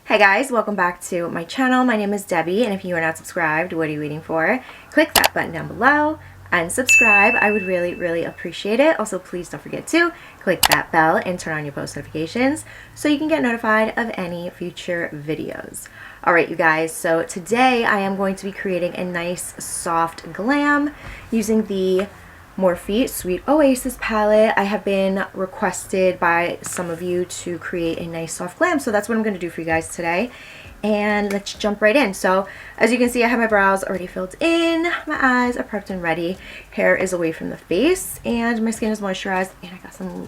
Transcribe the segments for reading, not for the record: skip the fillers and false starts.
Hey guys, welcome back to my channel. My name is Debbie, and if you are not subscribed, what are you waiting for? Click that button down below and subscribe. I would really appreciate it. Also, please don't forget to click that bell and turn on your post notifications so you can get notified of any future videos. Alright you guys, so today I am going to be creating a nice soft glam using the Morphe Sweet Oasis palette. I have been requested by some of you to create a nice soft glam, so that's what I'm going to do for you guys today. And let's jump right in. So as you can see, I have my brows already filled in, my eyes are prepped and ready, hair is away from the face, and my skin is moisturized, and I got some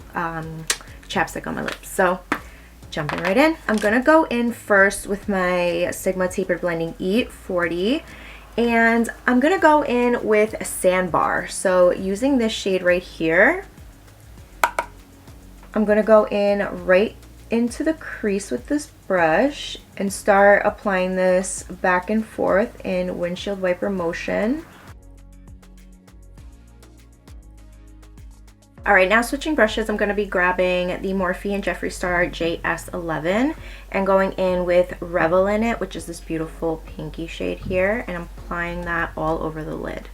chapstick on my lips. So jumping right in. I'm going to go in first with my Sigma Tapered Blending E40. And I'm going to go in with a Sandbar. So using this shade right here, I'm going to go in right into the crease with this brush and start applying this back and forth in windshield wiper motion. Alright, now switching brushes, I'm going to be grabbing the Morphe and Jeffree Star JS11 and going in with Revel in It, which is this beautiful pinky shade here, and I'm applying that all over the lid.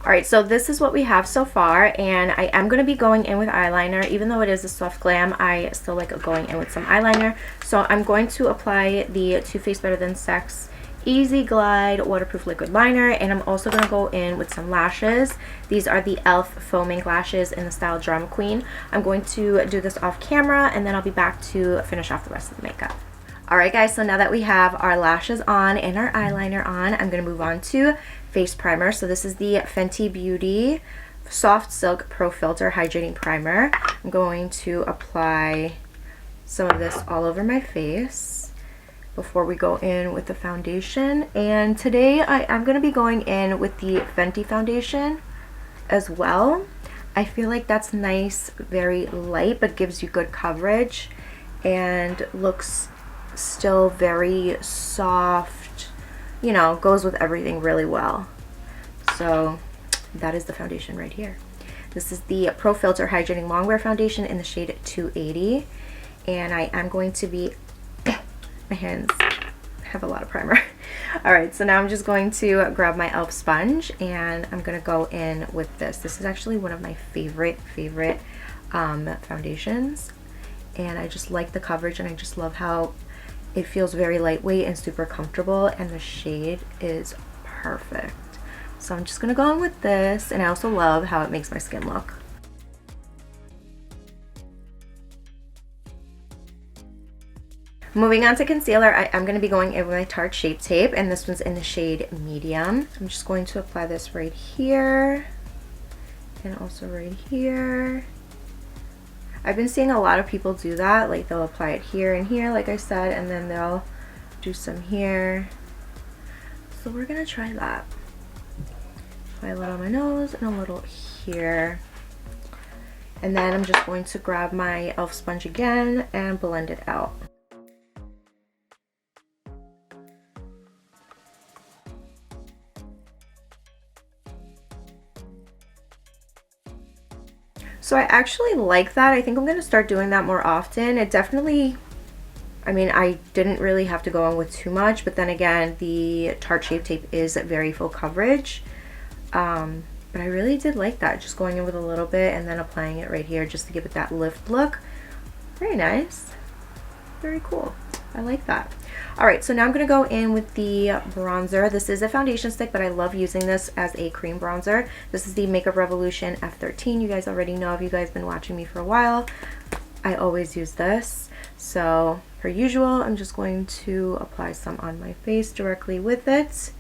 Alright, so this is what we have so far, and I am going to be going in with eyeliner. Even though it is a soft glam, I still like going in with some eyeliner. So I'm going to apply the Too Faced Better Than Sex Easy Glide Waterproof Liquid Liner, and I'm also going to go in with some lashes. These are the e.l.f. Foaming Lashes in the style Drama Queen. I'm going to do this off camera, and then I'll be back to finish off the rest of the makeup. Alright guys, so now that we have our lashes on and our eyeliner on, I'm going to move on to face primer. So this is the Fenty Beauty Soft Silk Pro Filter Hydrating Primer. I'm going to apply some of this all over my face before we go in with the foundation. And today I'm going to be going in with the Fenty foundation as well. I feel like that's nice, very light, but gives you good coverage and looks still very soft, you know, goes with everything really well. So that is the foundation right here. This is the Pro Filter Hydrating Longwear Foundation in the shade 280, and I am going to be my hands have a lot of primer. Alright, so now I'm just going to grab my e.l.f. sponge and I'm going to go in with this. This is actually one of my favorite foundations, and I just like the coverage, and I just love how it feels very lightweight and super comfortable, and the shade is perfect. So I'm just going to go in with this, and I also love how it makes my skin look. Moving on to concealer, I'm going to be going in with my Tarte Shape Tape, and this one's in the shade Medium. I'm just going to apply this right here and also right here. I've been seeing a lot of people do that, like they'll apply it here and here like I said, and then they'll do some here. So we're gonna try that. Apply a little on my nose and a little here. And then I'm just going to grab my e.l.f. sponge again and blend it out. So I actually like that. I think I'm going to start doing that more often. It definitely, I mean, I didn't really have to go on with too much, but then again, the Tarte Shape Tape is very full coverage. But I really did like that, just going in with a little bit and then applying it right here just to give it that lift look. Very nice. Very cool. I like that. Alright, so now I'm going to go in with the bronzer. This is a foundation stick, but I love using this as a cream bronzer. This is the Makeup Revolution F13. You guys already know, if you guys have been watching me for a while, I always use this. So, per usual, I'm just going to apply some on my face directly with it.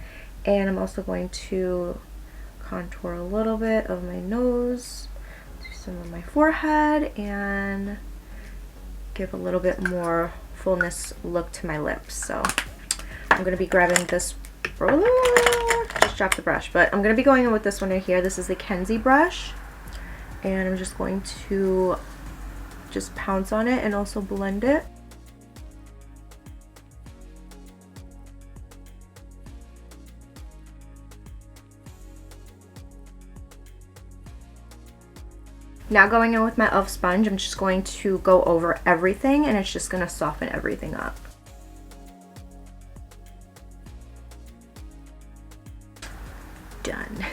And I'm also going to contour a little bit of my nose, do some of my forehead, and give a little bit more fullness look to my lips. So I'm going to be grabbing this, just dropped the brush, but I'm going to be going in with this one right here. This is the Kenzie brush, and I'm just going to just pounce on it and also blend it. Now going in with my e.l.f. sponge, I'm just going to go over everything and it's just going to soften everything up. Done.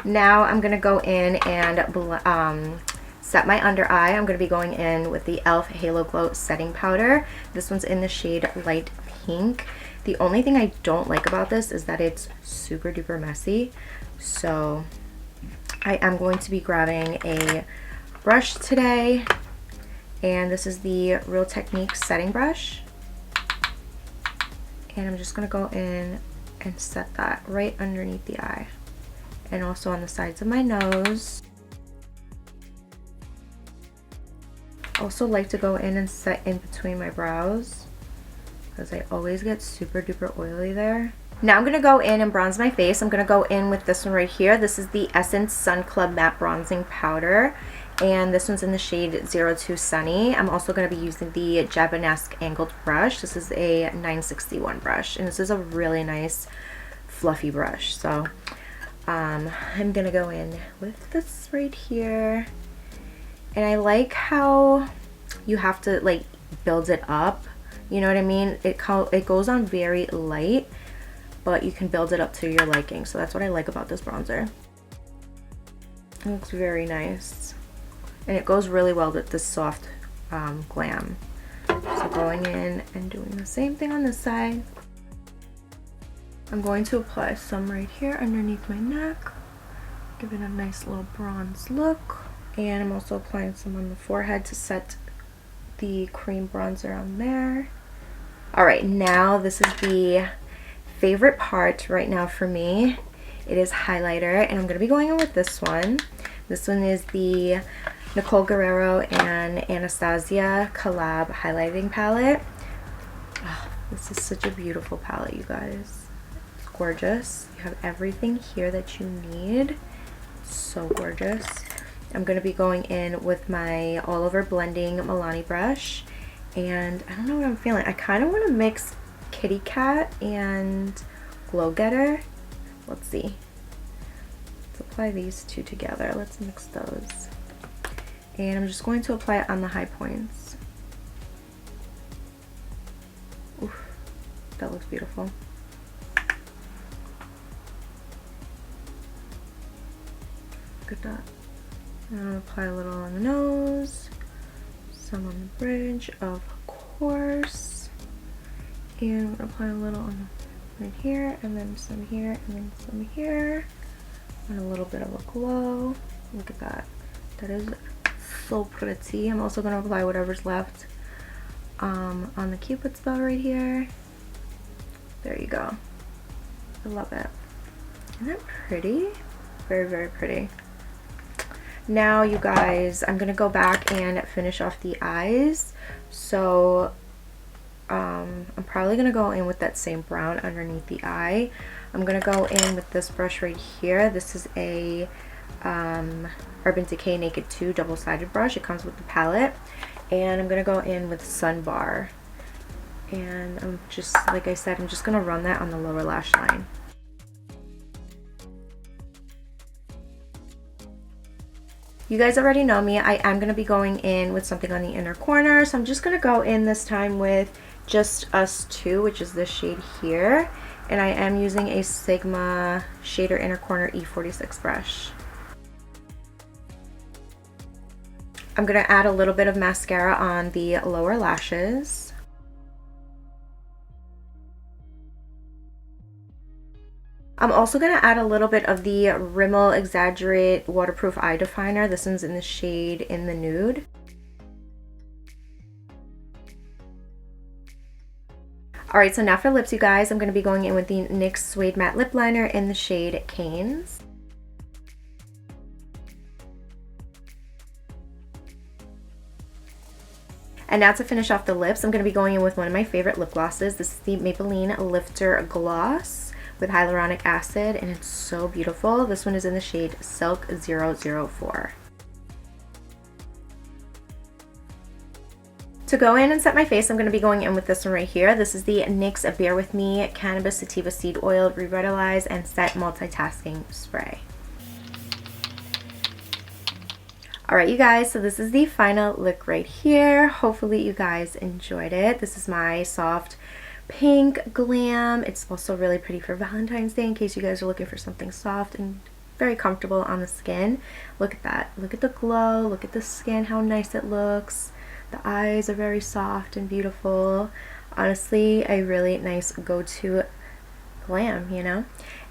Now I'm going to go in and set my under eye. I'm going to be going in with the e.l.f. Halo Glow Setting Powder. This one's in the shade Light Pink. The only thing I don't like about this is that it's super duper messy. So I am going to be grabbing a brush today, and this is the Real Technique setting brush, and I'm just going to go in and set that right underneath the eye and also on the sides of my nose. Also like to go in and set in between my brows because I always get super duper oily there. Now I'm going to go in and bronze my face. I'm going to go in with this one right here. This is the Essence Sun Club Matte Bronzing Powder, and this one's in the shade 02 Sunny. I'm also going to be using the Japanesque Angled Brush. This is a 961 brush, and this is a really nice fluffy brush. So I'm going to go in with this right here, and I like how you have to like build it up. You know what I mean? It goes on very light, but you can build it up to your liking. So that's what I like about this bronzer. It looks very nice. And it goes really well with this soft glam. So going in and doing the same thing on this side. I'm going to apply some right here underneath my neck. Give it a nice little bronze look. And I'm also applying some on the forehead to set the cream bronzer on there. Alright, now this is the favorite part right now for me. It is highlighter, and I'm going to be going in with this one. This one is the Nicole Guerrero and Anastasia collab highlighting palette. Oh, this is such a beautiful palette, you guys. It's gorgeous. You have everything here that you need. It's so gorgeous. I'm going to be going in with my all over blending Milani brush, and I don't know what I'm feeling. I kind of want to mix Kitty Cat and Glow Getter. Let's see. Let's apply these two together. Let's mix those. And I'm just going to apply it on the high points. Oof, that looks beautiful. Look at that. I'm going to apply a little on the nose, some on the bridge, of course. And I'm going to apply a little on right here, and then some here, and then some here. And a little bit of a glow. Look at that. That is so pretty. I'm also going to apply whatever's left on the Cupid's bow right here. There you go. I love it. Isn't that pretty? Very, very pretty. Now, you guys, I'm going to go back and finish off the eyes. So I'm probably going to go in with that same brown underneath the eye. I'm going to go in with this brush right here. This is a Urban Decay Naked 2 double-sided brush. It comes with the palette. And I'm going to go in with Sun Bar. And I'm just, like I said, I'm just going to run that on the lower lash line. You guys already know me. I am going to be going in with something on the inner corner. So I'm just going to go in this time with Just Us 2, which is this shade here. And I am using a Sigma Shader Inner Corner E46 brush. I'm going to add a little bit of mascara on the lower lashes. I'm also going to add a little bit of the Rimmel Exaggerate Waterproof Eye Definer. This one's in the shade In the Nude. Alright, so now for lips, you guys, I'm going to be going in with the NYX Suede Matte Lip Liner in the shade Canes. And now to finish off the lips, I'm going to be going in with one of my favorite lip glosses. This is the Maybelline Lifter Gloss with hyaluronic acid, and it's so beautiful. This one is in the shade Silk 004. To go in and set my face, I'm going to be going in with this one right here. This is the NYX Bear With Me Cannabis Sativa Seed Oil Revitalize and Set Multitasking Spray. Alright, you guys, so this is the final look right here. Hopefully you guys enjoyed it. This is my soft pink Glam. It's also really pretty for Valentine's Day in case you guys are looking for something soft and very comfortable on the skin. Look at that. Look at the glow. Look at the skin, how nice it looks. The eyes are very soft and beautiful. Honestly, a really nice go-to glam, you know?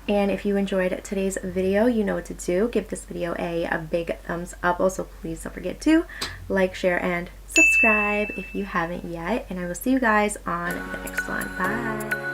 And if you enjoyed today's video, you know what to do. Give this video a big thumbs up. Also, please don't forget to like, share, and subscribe if you haven't yet. And I will see you guys on the next one. Bye!